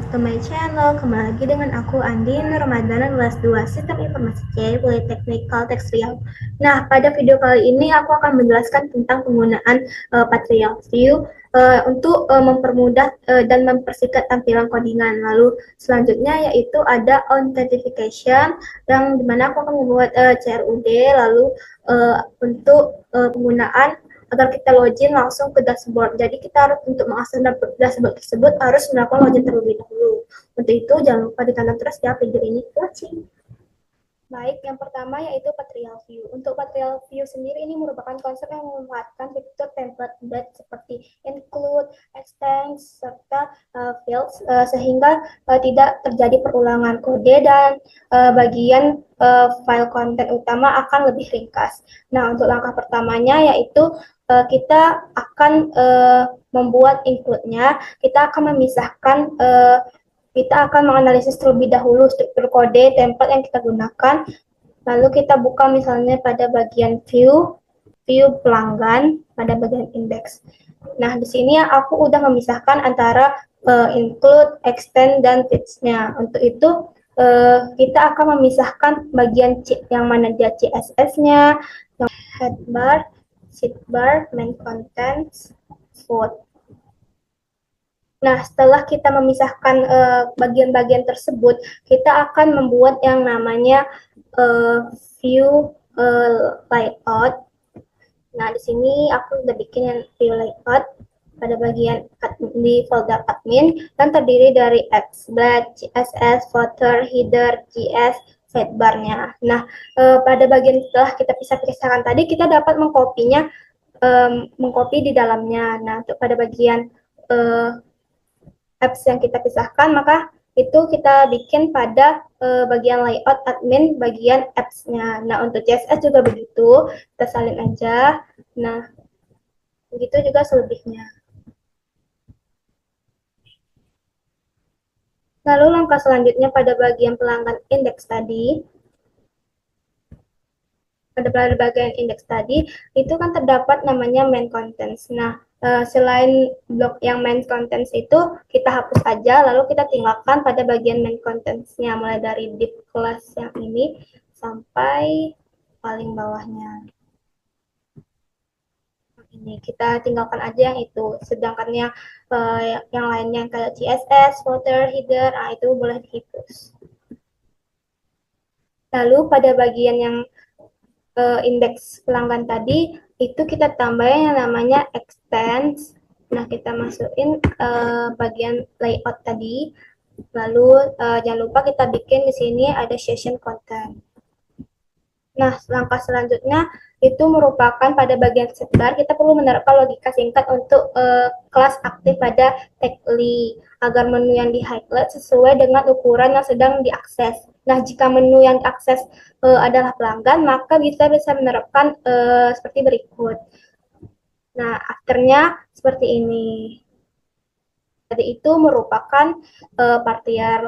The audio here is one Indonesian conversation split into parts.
to my channel. Kembali lagi dengan aku Andin Ramadana kelas 2 Sistem Informasi C Politeknik Kalteks Riau. Nah, pada video kali ini aku akan menjelaskan tentang penggunaan Patrial View untuk mempermudah dan mempersingkat tampilan codingan. Lalu selanjutnya yaitu ada authentication yang dimana aku akan membuat CRUD lalu untuk penggunaan agar kita login langsung ke dashboard. Jadi kita harus untuk mengakses dashboard tersebut harus melakukan login terlebih dahulu. Untuk itu jangan lupa ditonton terus ya video ini. Watching. Baik, yang pertama yaitu Patrial View. Untuk Patrial View sendiri ini merupakan konsep yang memanfaatkan fitur template embed seperti include, extend, serta fields sehingga tidak terjadi perulangan kode dan bagian file konten utama akan lebih ringkas. Nah, untuk langkah pertamanya yaitu kita akan membuat include-nya. Kita akan memisahkan kita akan menganalisis terlebih dahulu struktur kode template yang kita gunakan. Lalu kita buka misalnya pada bagian view pelanggan pada bagian index. Nah, di sini aku udah memisahkan antara include, extend, dan feeds-nya. Untuk itu kita akan memisahkan bagian yang mana dia CSS-nya, headbar, sidebar, main contents, food. Nah, setelah kita memisahkan bagian-bagian tersebut, kita akan membuat yang namanya view layout. Nah, di sini aku sudah bikin yang view layout pada bagian di folder admin dan terdiri dari apps, black, CSS, footer, header, JS, sidebar-nya. Nah, pada bagian setelah kita pisah-pisahkan tadi, kita dapat mengkopinya, mengcopy di dalamnya. Nah, untuk pada bagian apps yang kita pisahkan, maka itu kita bikin pada bagian layout admin bagian apps-nya. Nah, untuk CSS juga begitu, kita salin aja. Nah, begitu juga selebihnya. Lalu langkah selanjutnya pada bagian pelanggan indeks tadi, pada bagian indeks tadi, itu kan terdapat namanya main contents. Nah, selain blok yang main contents itu, kita hapus aja, lalu kita tinggalkan pada bagian main contents-nya, mulai dari div kelas yang ini sampai paling bawahnya. Ini kita tinggalkan aja yang itu, sedangkan yang lainnya kayak CSS, footer, header, itu boleh dihapus. Lalu pada bagian yang indeks pelanggan tadi, itu kita tambahin yang namanya extends. Nah, kita masukin bagian layout tadi. Lalu jangan lupa kita bikin di sini ada session content. Nah, langkah selanjutnya itu merupakan pada bagian sidebar kita perlu menerapkan logika singkat untuk kelas aktif pada tagly agar menu yang di highlight sesuai dengan ukuran yang sedang diakses. Nah, jika menu yang diakses adalah pelanggan, maka bisa menerapkan seperti berikut. Nah, afternya seperti ini. Jadi itu merupakan partial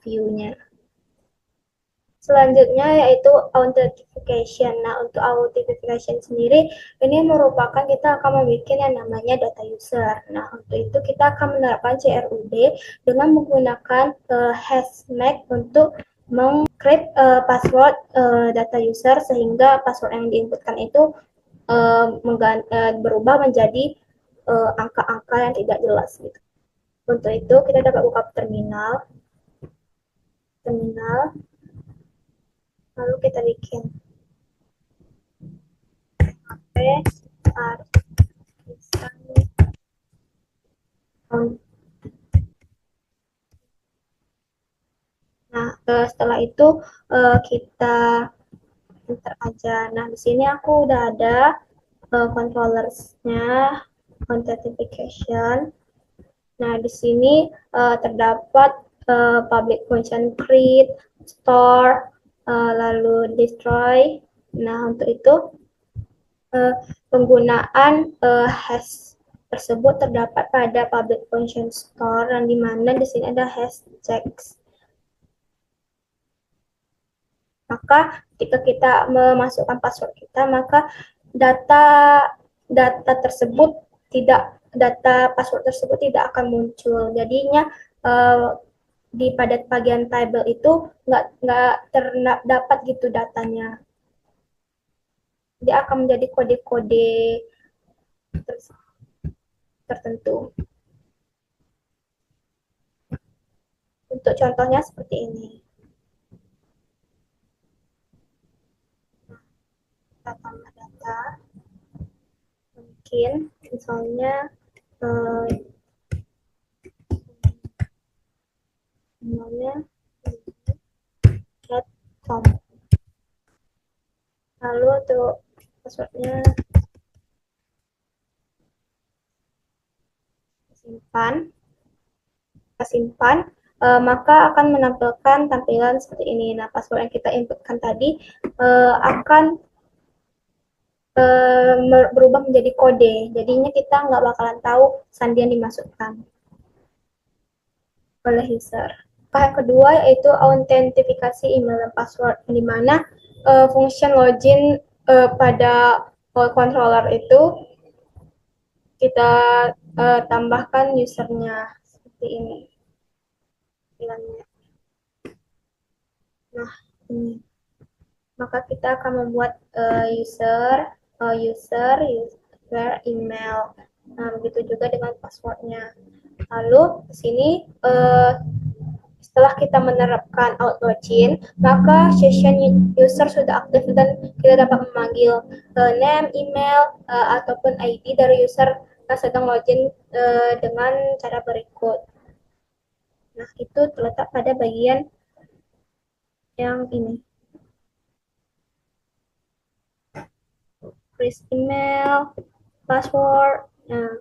view-nya. Selanjutnya yaitu authentication. Nah, untuk authentication sendiri, ini merupakan kita akan membuat yang namanya data user. Nah, untuk itu kita akan menerapkan CRUD dengan menggunakan hashmag untuk mengcrypt password data user sehingga password yang diinputkan itu berubah menjadi angka-angka yang tidak jelas gitu. Untuk itu kita dapat buka terminal, lalu kita bikin Nah, setelah itu kita enter aja. Nah, di sini aku udah ada controllersnya, authentication. Nah, di sini terdapat public function create, store, lalu destroy. Nah, untuk itu penggunaan hash tersebut terdapat pada public function store, yang dimana di sini ada hash checks. Maka ketika kita memasukkan password kita, maka data tersebut tidak data password tersebut tidak akan muncul. Jadinya di pada bagian table itu nggak terdapat gitu datanya. Dia akan menjadi kode-kode tertentu. Untuk contohnya seperti ini. Kita tambah data, mungkin misalnya eh, namanya .com. Lalu untuk passwordnya simpan, maka akan menampilkan tampilan seperti ini. Nah, password yang kita inputkan tadi akan berubah menjadi kode. Jadinya kita nggak bakalan tahu sandi yang dimasukkan oleh user. Yang kedua yaitu autentifikasi email dan password, di mana function login pada controller itu kita tambahkan usernya seperti ini. Nah, ini. Maka kita akan membuat user email. Nah, begitu juga dengan passwordnya. Lalu di sini setelah kita menerapkan out login, maka session user sudah aktif dan kita dapat memanggil name, email, ataupun ID dari user yang sedang login dengan cara berikut. Nah, itu terletak pada bagian yang ini. Create email, password. Nah,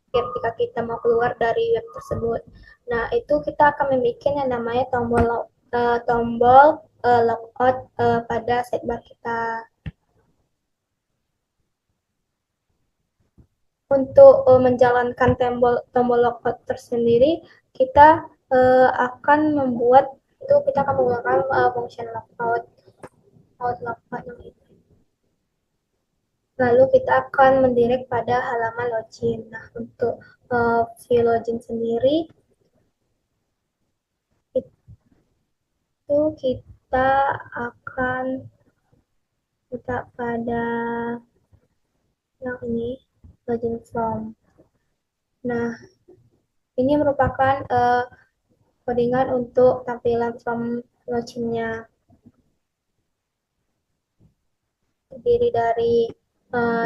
ketika kita mau keluar dari web tersebut. Nah, itu kita akan membuat yang namanya tombol logout pada sidebar kita. Untuk menjalankan tombol logout tersendiri, kita akan membuat itu kita akan menggunakan function logout yang itu. Lalu kita akan mendirect pada halaman login. Nah, untuk view login sendiri itu kita akan letak pada yang ini, login form. Nah, ini merupakan codingan untuk tampilan form loginnya. Terdiri dari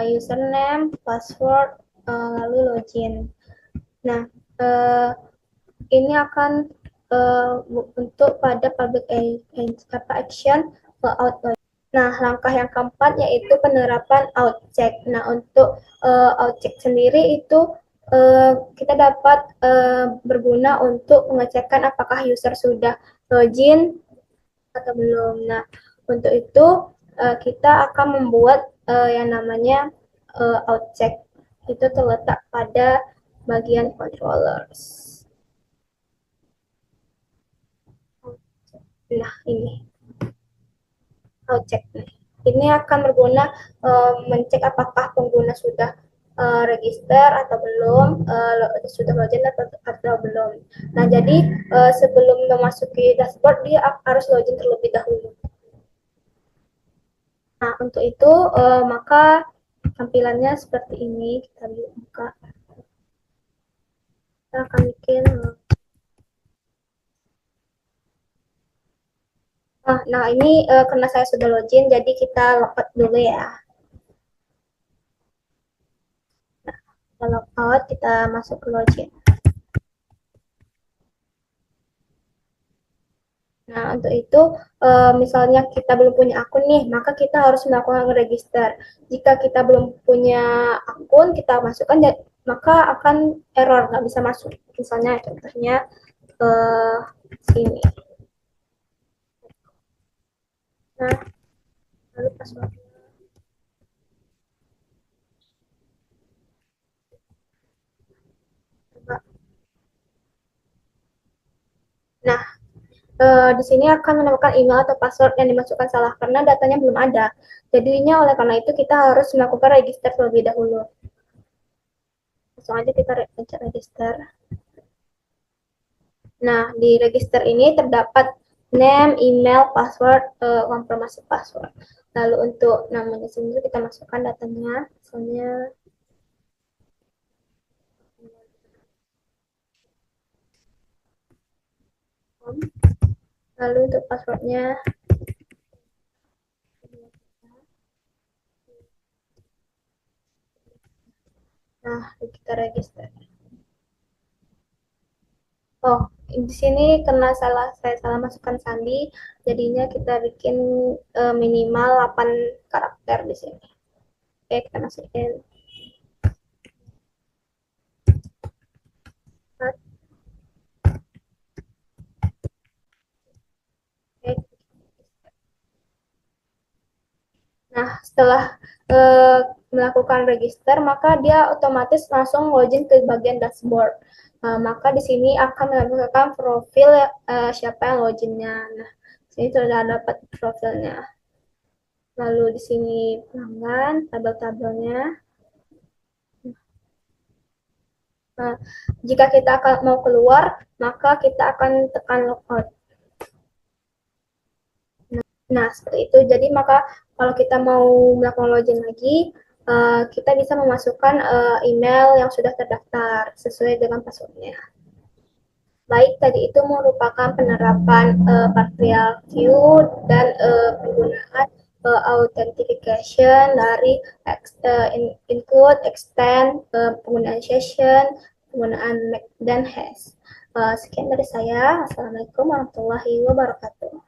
username, password, lalu login. Nah, ini akan untuk pada public action out login. Nah, langkah yang keempat yaitu penerapan outcheck. Nah, untuk outcheck sendiri itu kita dapat berguna untuk mengecekkan apakah user sudah login atau belum. Nah, untuk itu kita akan membuat yang namanya outcheck. Itu terletak pada bagian controllers. Nah, ini outcheck. Ini akan berguna mencek apakah pengguna sudah register atau belum, sudah login atau belum. Nah, jadi sebelum memasuki dashboard dia harus login terlebih dahulu. Nah, untuk itu maka tampilannya seperti ini. Kita buka. Kita akan bikin nah, ini karena saya sudah login, jadi kita logout dulu ya. Nah, kita logout, kita masuk ke login. Nah, untuk itu, misalnya kita belum punya akun nih, maka kita harus melakukan register. Jika kita belum punya akun, kita masukkan, maka akan error, nggak bisa masuk. Misalnya, contohnya sini. Nah, lalu password. Nah, di sini akan menemukan email atau password yang dimasukkan salah karena datanya belum ada. Jadinya oleh karena itu kita harus melakukan register terlebih dahulu. Langsung aja kita pencet register. Nah, di register ini terdapat name, email, password, konfirmasi password. Lalu untuk namanya sendiri kita masukkan datanya, misalnya lalu untuk passwordnya nah kita register. Oh, di sini karena saya salah masukkan sandi, jadinya kita bikin minimal 8 karakter di sini. Oke, kita masukin. Oke. Nah, setelah melakukan register, maka dia otomatis langsung login ke bagian dashboard. Maka di sini akan melakukan profil siapa yang loginnya. Nah, sini sudah dapat profilnya. Lalu di sini pelanggan, tabel-tabelnya. Nah, jika kita akan mau keluar, maka kita akan tekan logout. Nah, seperti itu. Jadi, maka kalau kita mau melakukan login lagi, kita bisa memasukkan email yang sudah terdaftar sesuai dengan passwordnya. Baik, tadi itu merupakan penerapan Partial View dan penggunaan authentication dari include, extend, penggunaan session, penggunaan MAC dan hash. Sekian dari saya. Assalamualaikum warahmatullahi wabarakatuh.